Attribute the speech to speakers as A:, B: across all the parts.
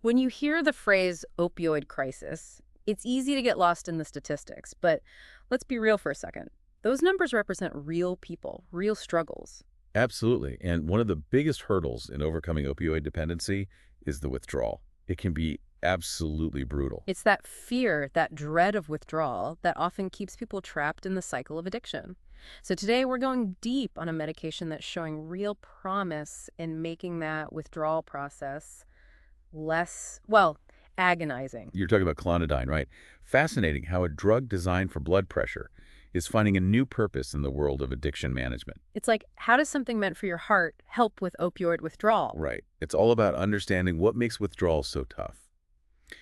A: When you hear the phrase opioid crisis, it's easy to get lost in the statistics, but let's be real for a second. Those numbers represent real people, real struggles.
B: Absolutely. And one of the biggest hurdles in overcoming opioid dependency is the withdrawal. It can be absolutely brutal.
A: It's that fear, that dread of withdrawal that often keeps people trapped in the cycle of addiction. So today we're going deep on a medication that's showing real promise in making that withdrawal process less, well, agonizing.
B: You're talking about Clonidine, right? Fascinating how a drug designed for blood pressure is finding a new purpose in the world of addiction management.
A: It's like, how does something meant for your heart help with opioid withdrawal?
B: Right. It's all about understanding what makes withdrawal so tough.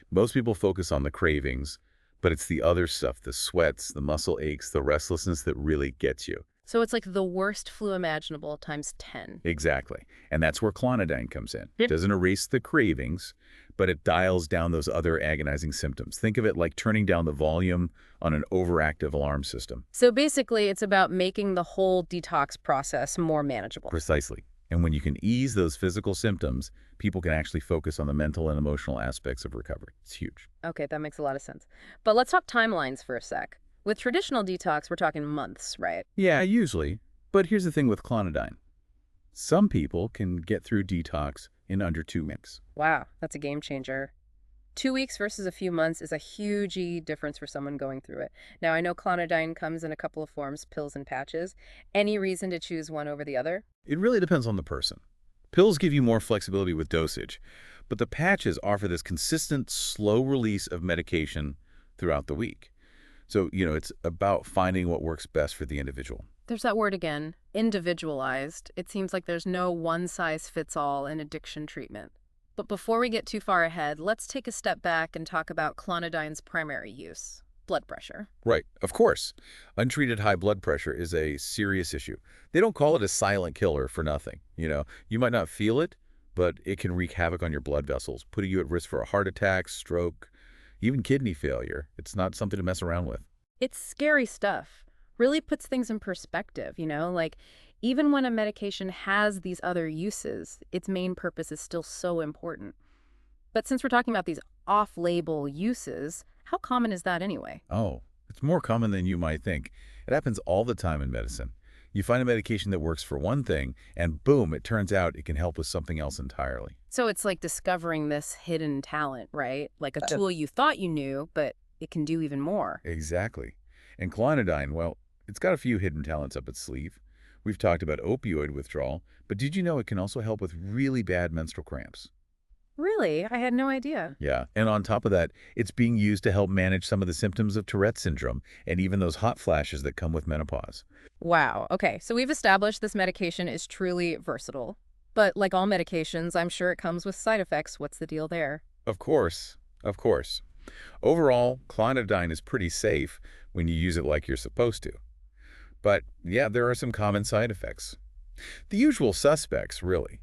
B: Most people focus on the cravings, but it's the other stuff, the sweats, the muscle aches, the restlessness that really gets you.
A: So it's like the worst flu imaginable times 10.
B: Exactly. And that's where Clonidine comes in.
A: Yeah.
B: It doesn't erase the cravings, but it dials down those other agonizing symptoms. Think of it like turning down the volume on an overactive alarm system.
A: So basically, it's about making the whole detox process more manageable.
B: Precisely. And when you can ease those physical symptoms, people can actually focus on the mental and emotional aspects of recovery. It's huge.
A: Okay, that makes a lot of sense. But let's talk timelines for a sec. With traditional detox, we're talking months, right?
B: Yeah, usually. But here's the thing with Clonidine. Some people can get through detox in under 2 weeks.
A: Wow, that's a game changer. 2 weeks versus a few months is a huge difference for someone going through it. Now, I know Clonidine comes in a couple of forms, pills and patches. Any reason to choose one over the other?
B: It really depends on the person. Pills give you more flexibility with dosage, but the patches offer this consistent, slow release of medication throughout the week. So, it's about finding what works best for the individual.
A: There's that word again, individualized. It seems like there's no one-size-fits-all in addiction treatment. But before we get too far ahead, let's take a step back and talk about Clonidine's primary use, blood pressure.
B: Right, of course. Untreated high blood pressure is a serious issue. They don't call it a silent killer for nothing. You might not feel it, but it can wreak havoc on your blood vessels, putting you at risk for a heart attack, stroke, even kidney failure. It's not something to mess around with.
A: It's scary stuff. Really puts things in perspective, like even when a medication has these other uses, its main purpose is still so important. But since we're talking about these off-label uses, how common is that anyway?
B: Oh, it's more common than you might think. It happens all the time in medicine. You find a medication that works for one thing, and boom, it turns out it can help with something else entirely.
A: So it's like discovering this hidden talent, right? Like a tool you thought you knew, but it can do even more.
B: Exactly. And Clonidine, well, it's got a few hidden talents up its sleeve. We've talked about opioid withdrawal, but did you know it can also help with really bad menstrual cramps?
A: Really? I had no idea.
B: Yeah, and on top of that, it's being used to help manage some of the symptoms of Tourette syndrome and even those hot flashes that come with menopause.
A: Wow. Okay, so we've established this medication is truly versatile. But like all medications, I'm sure it comes with side effects. What's the deal there?
B: Of course, of course. Overall, Clonidine is pretty safe when you use it like you're supposed to. But yeah, there are some common side effects. The usual suspects, really.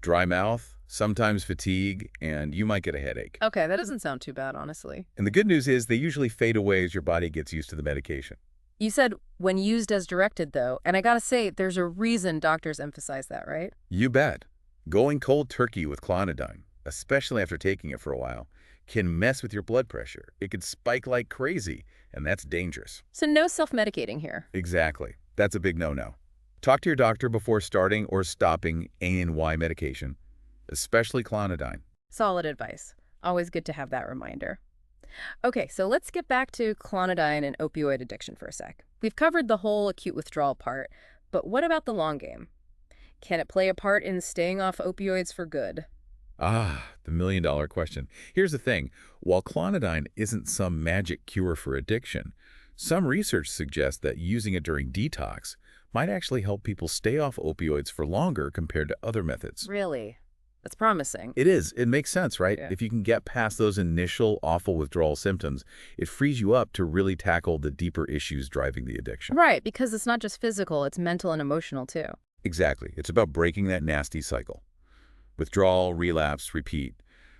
B: Dry mouth, sometimes fatigue, and you might get a headache.
A: Okay, that doesn't sound too bad, honestly.
B: And the good news is they usually fade away as your body gets used to the medication.
A: You said when used as directed, though, and I gotta say, there's a reason doctors emphasize that, right?
B: You bet. Going cold turkey with Clonidine, especially after taking it for a while, can mess with your blood pressure. It could spike like crazy, and that's dangerous.
A: So no self-medicating here.
B: Exactly. That's a big no-no. Talk to your doctor before starting or stopping ANY medication, especially Clonidine.
A: Solid advice. Always good to have that reminder. Okay, so let's get back to Clonidine and opioid addiction for a sec. We've covered the whole acute withdrawal part, but what about the long game? Can it play a part in staying off opioids for good?
B: Ah, the million-dollar question. Here's the thing. While Clonidine isn't some magic cure for addiction, some research suggests that using it during detox might actually help people stay off opioids for longer compared to other methods.
A: Really? That's promising.
B: It is. It makes sense, right?
A: Yeah.
B: If you can get past those initial awful withdrawal symptoms, it frees you up to really tackle the deeper issues driving the addiction.
A: Right, because it's not just physical, it's mental and emotional too.
B: Exactly. It's about breaking that nasty cycle. Withdrawal, relapse, repeat.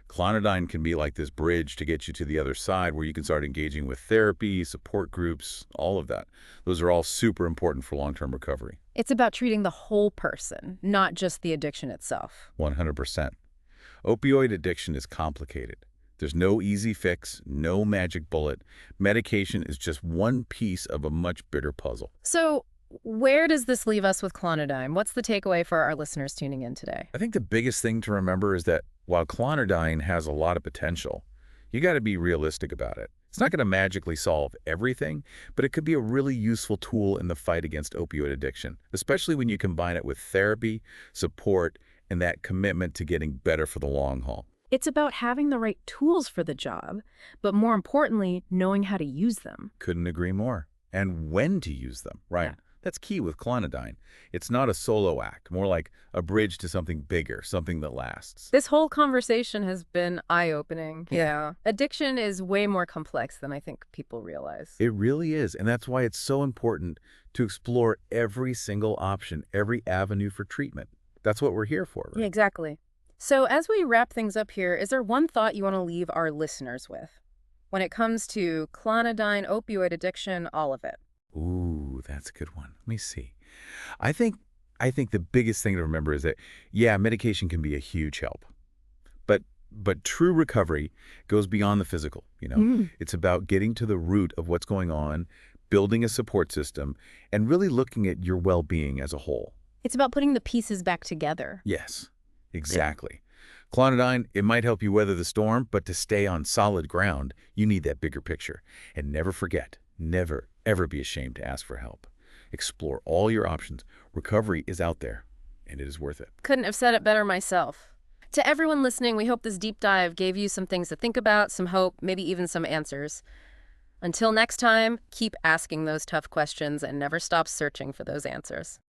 B: Clonidine can be like this bridge to get you to the other side where you can start engaging with therapy, support groups, all of that. Those are all super important for long-term recovery.
A: It's about treating the whole person, not just the addiction itself.
B: 100%. Opioid addiction is complicated. There's no easy fix, no magic bullet. Medication is just one piece of a much bigger puzzle.
A: So where does this leave us with Clonidine? What's the takeaway for our listeners tuning in today?
B: I think the biggest thing to remember is that while Clonidine has a lot of potential, you got to be realistic about it. It's not going to magically solve everything, but it could be a really useful tool in the fight against opioid addiction, especially when you combine it with therapy, support, and that commitment to getting better for the long haul.
A: It's about having the right tools for the job, but more importantly, knowing how to use them.
B: Couldn't agree more. And when to use them, right?
A: Yeah.
B: That's key with Clonidine. It's not a solo act, more like a bridge to something bigger, something that lasts.
A: This whole conversation has been eye-opening. Yeah. Addiction is way more complex than I think people realize.
B: It really is, and that's why it's so important to explore every single option, every avenue for treatment. That's what we're here for, right?
A: Yeah, exactly. So as we wrap things up here, is there one thought you want to leave our listeners with when it comes to Clonidine, opioid addiction, all of it?
B: Ooh, that's a good one. Let me see. I think the biggest thing to remember is that, yeah, medication can be a huge help. But true recovery goes beyond the physical, you know. It's about getting to the root of what's going on, building a support system, and really looking at your well-being as a whole.
A: It's about putting the pieces back together.
B: Yes, exactly. Clonidine, it might help you weather the storm, but to stay on solid ground, you need that bigger picture. And never forget, never, ever be ashamed to ask for help. Explore all your options. Recovery is out there, and it is worth it.
A: Couldn't have said it better myself. To everyone listening, we hope this deep dive gave you some things to think about, some hope, maybe even some answers. Until next time, keep asking those tough questions and never stop searching for those answers.